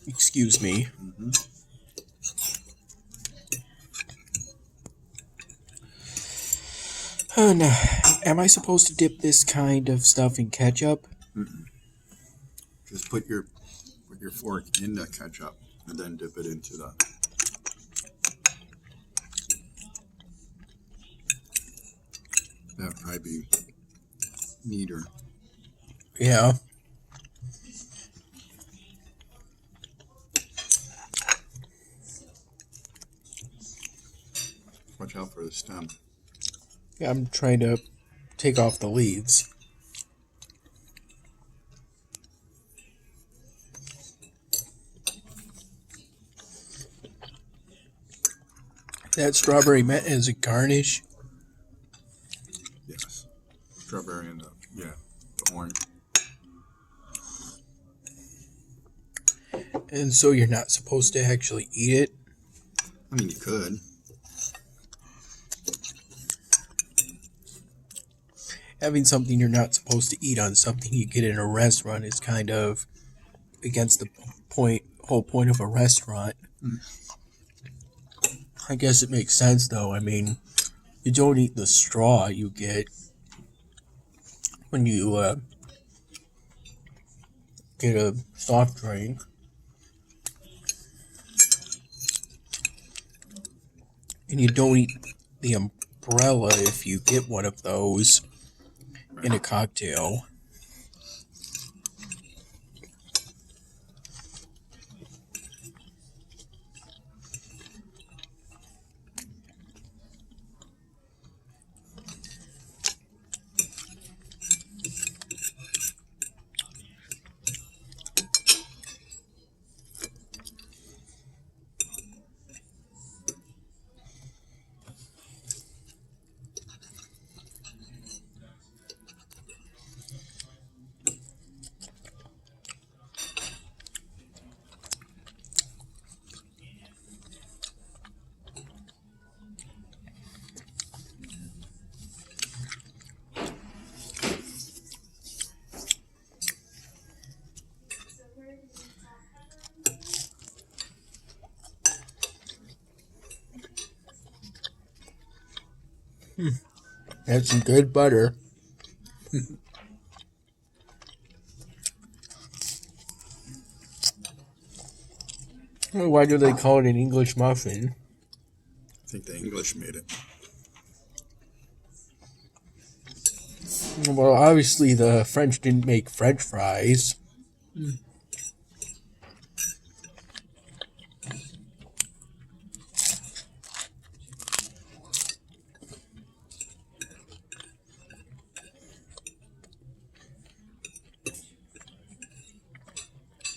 Excuse me. Now, am I supposed to dip this kind of stuff in ketchup? Just put your fork in the ketchup and then dip it into the. That'd probably be neater. Yeah. Watch out for the stem. Yeah, I'm trying to take off the leaves. That strawberry meant as a garnish. Yes. Strawberry and the orange. And so you're not supposed to actually eat it? I mean, you could. Having something you're not supposed to eat on something you get in a restaurant is kind of against the whole point of a restaurant. I guess it makes sense, though. I mean, you don't eat the straw you get when you get a soft drink. And you don't eat the umbrella if you get one of those in a cocktail. That's some good butter. Why do they call it an English muffin? I think the English made it. Well, obviously the French didn't make French fries.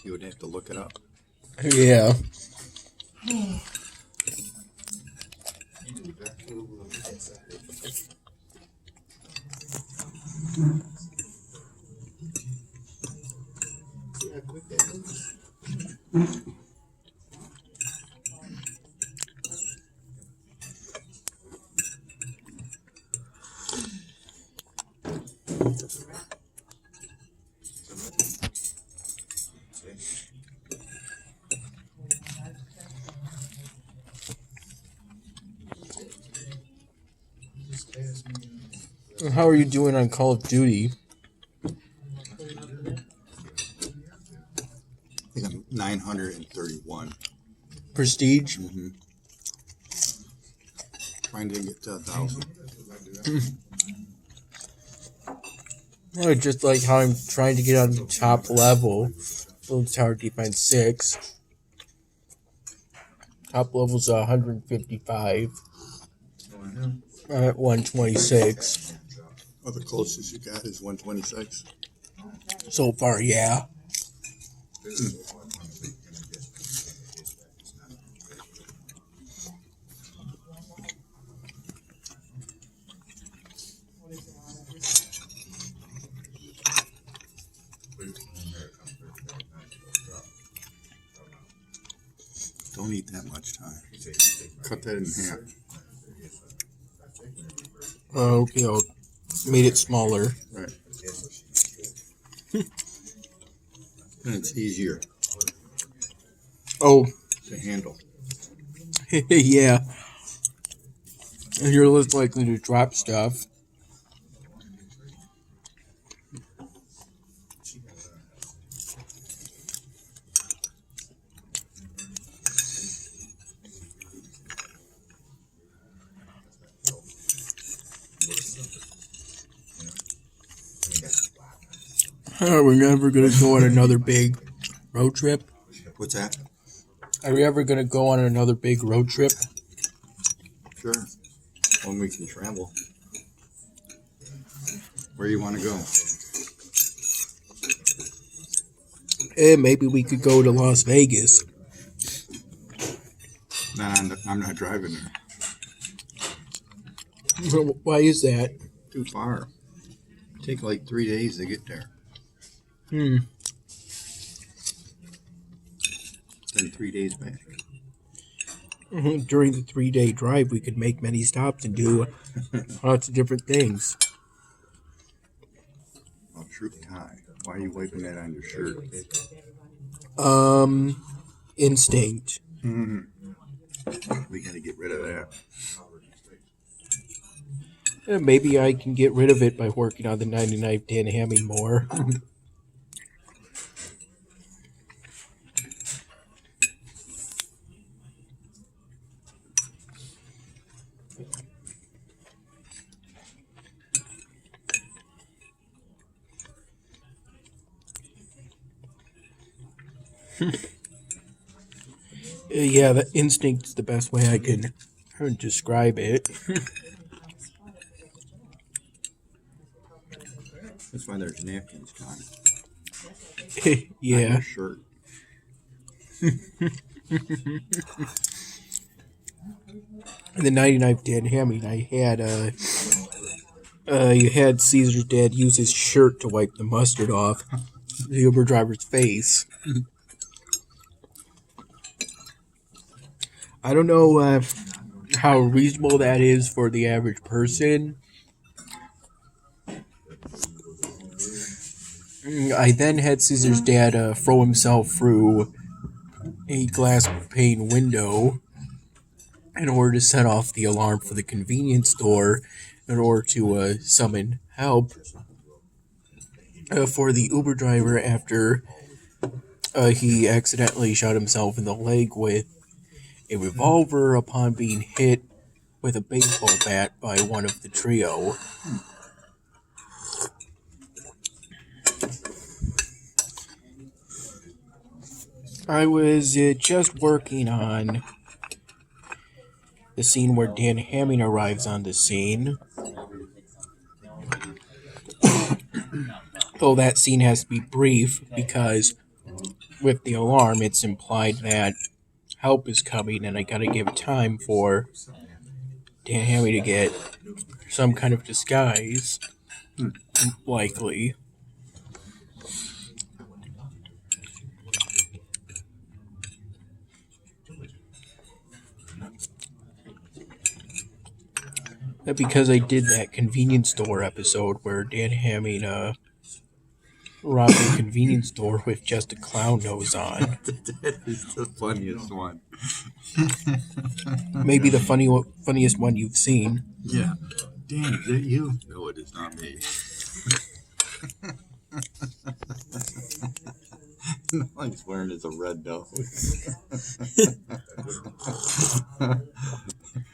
You would have to look it up. Yeah. How are you doing on Call of Duty? I think I'm 931. Prestige? Trying to get to 1,000. Just like how I'm trying to get on the top level. Build Tower Defense 6. Top level's 155. I'm at 126. Oh, the closest you got is 126. So far, yeah. Don't eat that much time. Cut that in half. Okay, I'll made it smaller. Right. And it's easier. Oh, to handle. yeah. And you're less likely to drop stuff. Are we ever going to go on another big road trip? What's that? Are we ever going to go on another big road trip? Sure. When we can travel. Where you want to go? Maybe we could go to Las Vegas. No, I'm not driving there. Why is that? Too far. Take like 3 days to get there. Hmm. Then 3 days back. During the 3-day drive, we could make many stops and do lots of different things. Oh, true tie. Why are you wiping that on your shirt? Instinct. We got to get rid of that. Maybe I can get rid of it by working on the 99th Dan Hamming more. Yeah, the instinct is the best way I can describe it. That's why there's napkins, Con. Yeah. On your shirt. In the 99th Dan Hamming, I had you had Caesar's dad use his shirt to wipe the mustard off the Uber driver's face. I don't know how reasonable that is for the average person. I then had Caesar's dad throw himself through a glass pane window in order to set off the alarm for the convenience store in order to summon help for the Uber driver after he accidentally shot himself in the leg with a revolver upon being hit with a baseball bat by one of the trio. I was just working on the scene where Dan Hamming arrives on the scene. Though that scene has to be brief because with the alarm it's implied that help is coming and I gotta give time for Dan Hamming to get some kind of disguise. Likely. Because I did that convenience store episode where Dan Hamming robbed a convenience store with just a clown nose on. That is the funniest one. Maybe the funniest one you've seen. Yeah. Dan, is it you? No, it is not me. All he's wearing is a red nose.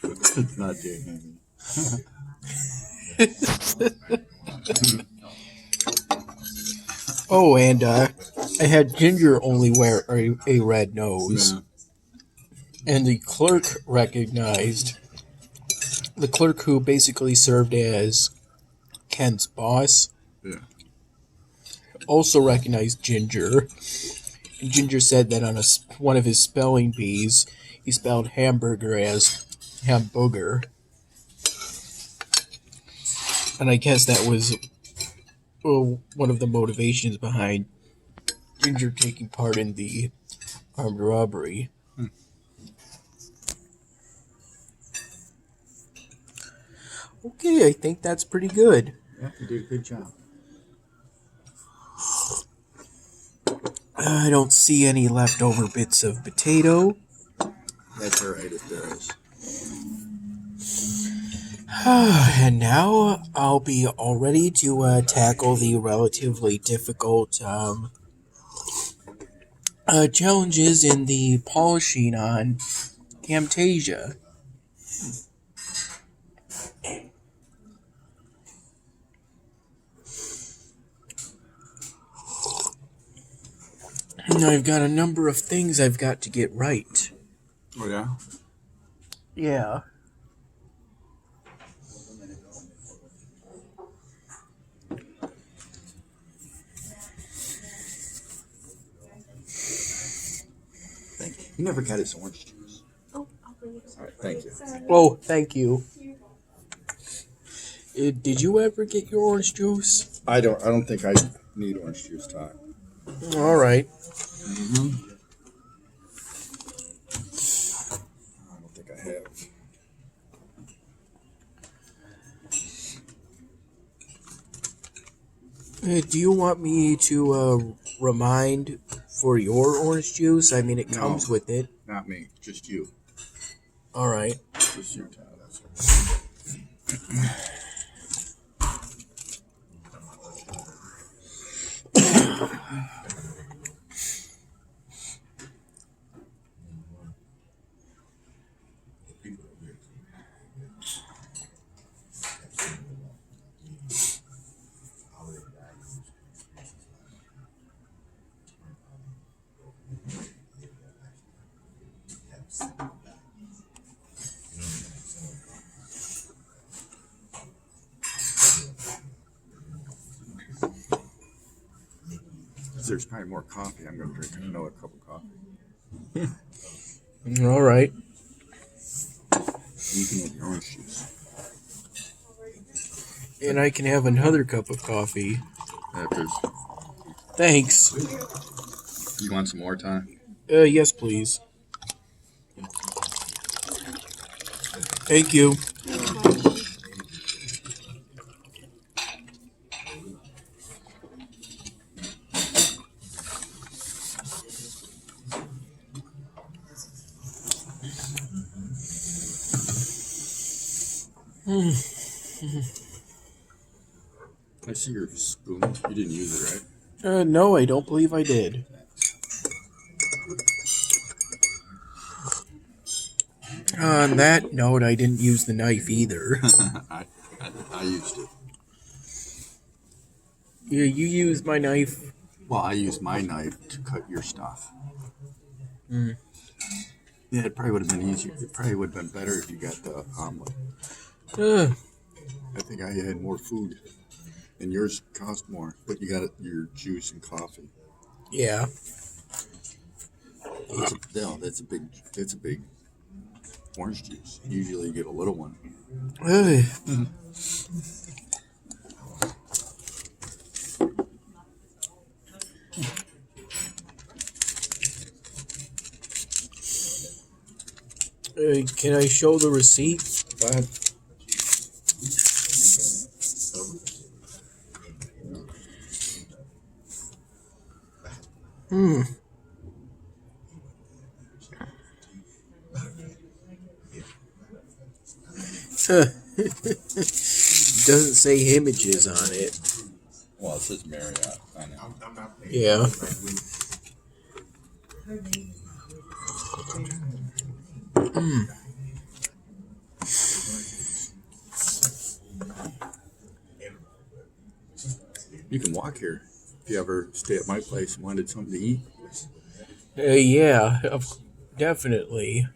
It's not Dan. Oh, and I had Ginger only wear a red nose. Yeah. And the clerk recognized the clerk who basically served as Ken's boss. Yeah. Also recognized Ginger. And Ginger said that on one of his spelling bees, he spelled hamburger as hamburger. And I guess that was one of the motivations behind Ginger taking part in the armed robbery. Okay, I think that's pretty good. Yeah, you did a good job. I don't see any leftover bits of potato. That's all right if there is. And now I'll be all ready to tackle the relatively difficult challenges in the polishing on Camtasia. And I've got a number of things I've got to get right. Oh yeah. Yeah. Thank you. He never got his orange juice. Oh, I'll bring it. All right, thank you. Oh, thank you. Did you ever get your orange juice? I don't think I need orange juice, Todd. All right. Mm-hmm. I don't think I have. Do you want me to remind for your orange juice? I mean, it comes No. with it. Not me, just you. All right. Just you, Todd. That's all. If there's probably more coffee, I'm going to drink another cup of coffee. All right. You can have your orange juice. And I can have another cup of coffee. There's, Thanks. you want some more, Todd? Yes, please. Thank you. I see your spoon. You didn't use it, right? No, I don't believe I did. On that note, I didn't use the knife either. I used it. Yeah, you used my knife. Well, I used my knife to cut your stuff. Mm. Yeah, it probably would have been easier. It probably would have been better if you got the omelet. I think I had more food, and yours cost more, but you got your juice and coffee. Yeah. That's a big orange juice. Usually you get a little one. Can I show the receipt? Doesn't say images on it. Well, it says Marriott. I know. Yeah. You can walk here if you ever stay at my place and wanted something to eat. Yeah, definitely.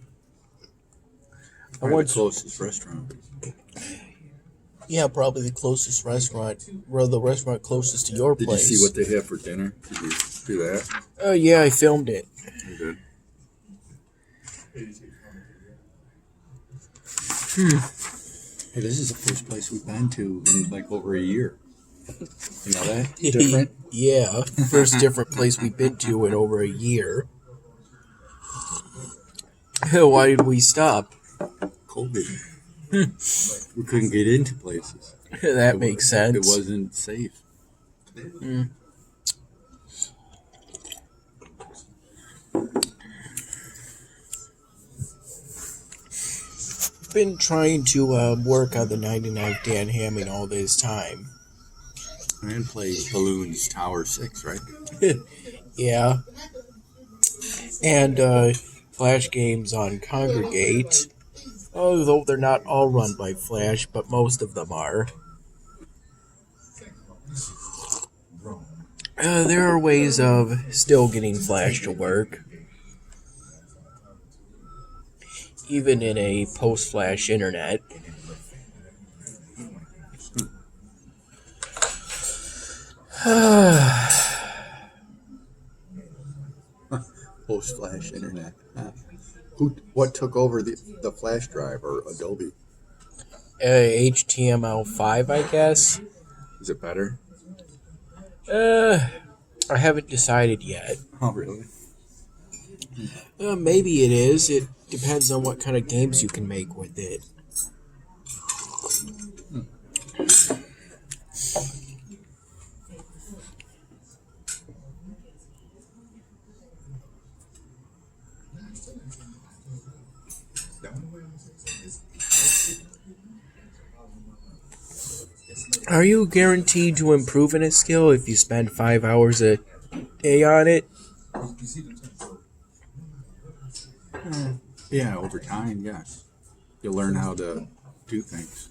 Probably the closest restaurant. Yeah, probably the closest restaurant. Well, the restaurant closest to your Did place. you see what they have for dinner? Did you do that? Oh, yeah, I filmed it. You did. Hey, this is the first place we've been to in like over a year. You know that? Different? Yeah, first different place we've been to in over a year. Why did we stop? COVID. We couldn't get into places. That makes sense. It wasn't safe. been trying to work on the 99th Dan Hammond all this time. And play Balloons Tower 6, right? Yeah. And Flash games on Congregate. Although they're not all run by Flash, but most of them are. There are ways of still getting Flash to work. Even in a post-Flash internet. Post-Flash internet. What took over the Flash drive or Adobe? HTML5, I guess. Is it better? I haven't decided yet. Oh, really? Maybe it is. It depends on what kind of games you can make with it. Are you guaranteed to improve in a skill if you spend 5 hours a day on it? Yeah, over time, yes. You learn how to do things.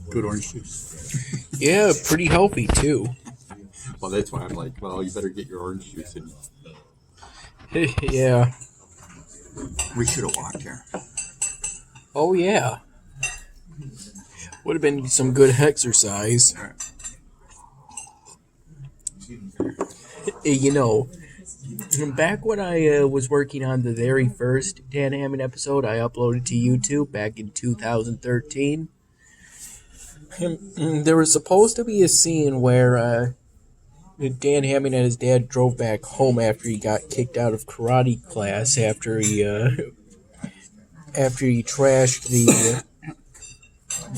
Good orange juice. Yeah, pretty healthy too. Well, that's why I'm like, well, you better get your orange juice in. Yeah. We should have walked here. Oh yeah. Would have been some good exercise. You know, back when I was working on the very first Dan Hammond episode I uploaded to YouTube back in 2013, there was supposed to be a scene where Dan Hammond and his dad drove back home after he got kicked out of karate class after he trashed the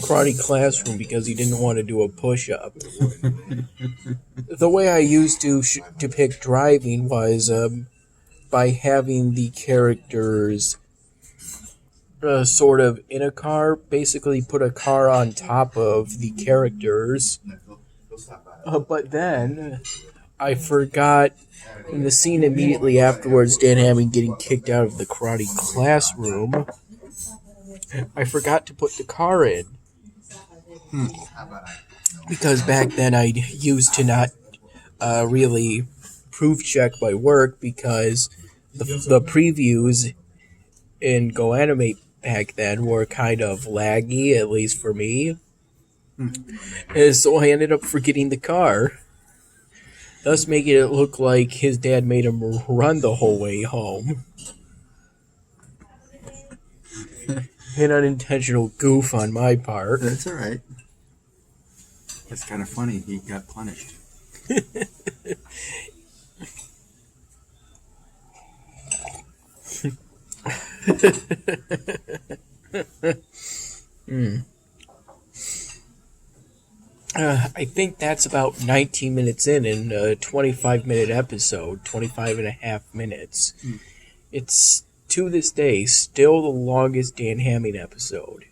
karate classroom because he didn't want to do a push-up. The way I used to depict driving was by having the characters sort of in a car, basically put a car on top of the characters. But then I forgot in the scene immediately afterwards, Dan Hammond getting kicked out of the karate classroom, I forgot to put the car in. Because back then I used to not really proof check my work because the previews in Go Animate back then were kind of laggy, at least for me. And so I ended up forgetting the car, thus making it look like his dad made him run the whole way home. An unintentional goof on my part. That's all right. That's kind of funny. He got punished. I think that's about 19 minutes in a 25-minute episode, 25 and a half minutes. It's, to this day, still the longest Dan Hammond episode.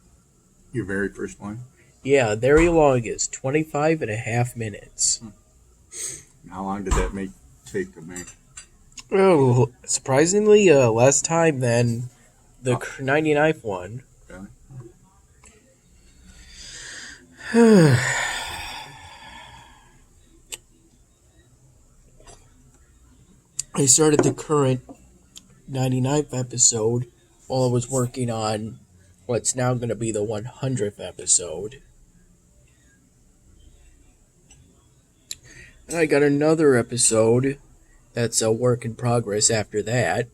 Your very first one? Yeah, very longest, 25 and a half minutes. How long did that take to make? Oh, surprisingly, less time than the 99th one. Really? I started the current 99th episode while I was working on what's now going to be the 100th episode. And I got another episode that's a work in progress after that.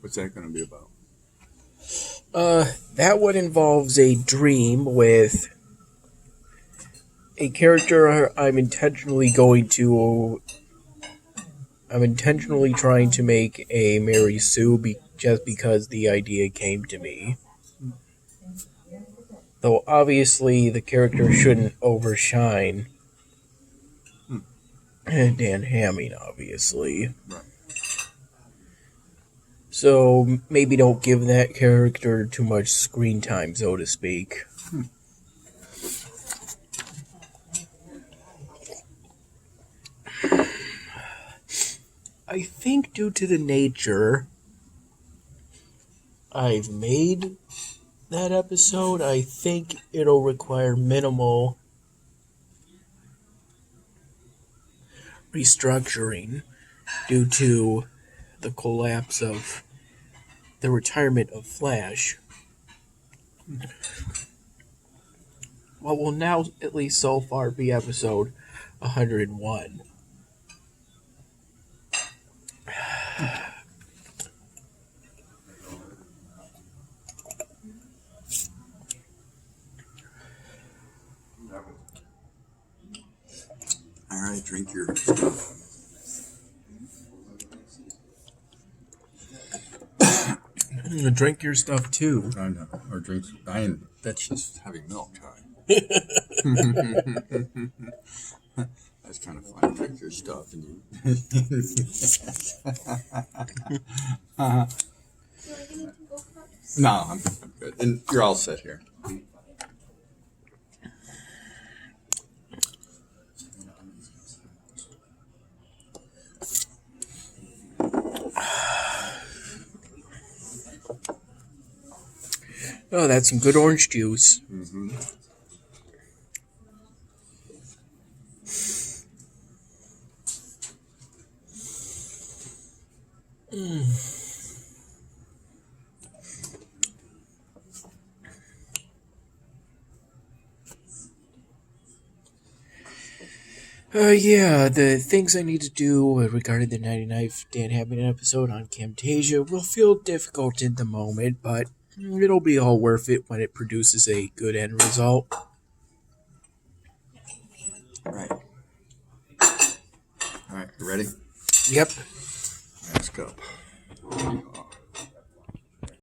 What's that going to be about? That one involves a dream with a character I'm intentionally trying to make a Mary Sue just because the idea came to me. Though obviously the character shouldn't overshine Dan Hamming, obviously. Right. So maybe don't give that character too much screen time, so to speak. I think due to the nature I've made that episode, I think it'll require minimal restructuring due to the collapse of the retirement of Flash. What will now, at least so far, be episode 101. All right, drink your stuff. Drink your stuff too. I know. Or drink. That's just having milk, Ty. That's kind of fun. Drink your stuff and you. No, I'm good. And you're all set here. Oh, that's some good orange juice. Mm-hmm. Yeah, the things I need to do regarding the 99th Dan Hammond episode on Camtasia will feel difficult in the moment, but it'll be all worth it when it produces a good end result. All right. All right, you ready? Yep. Let's go.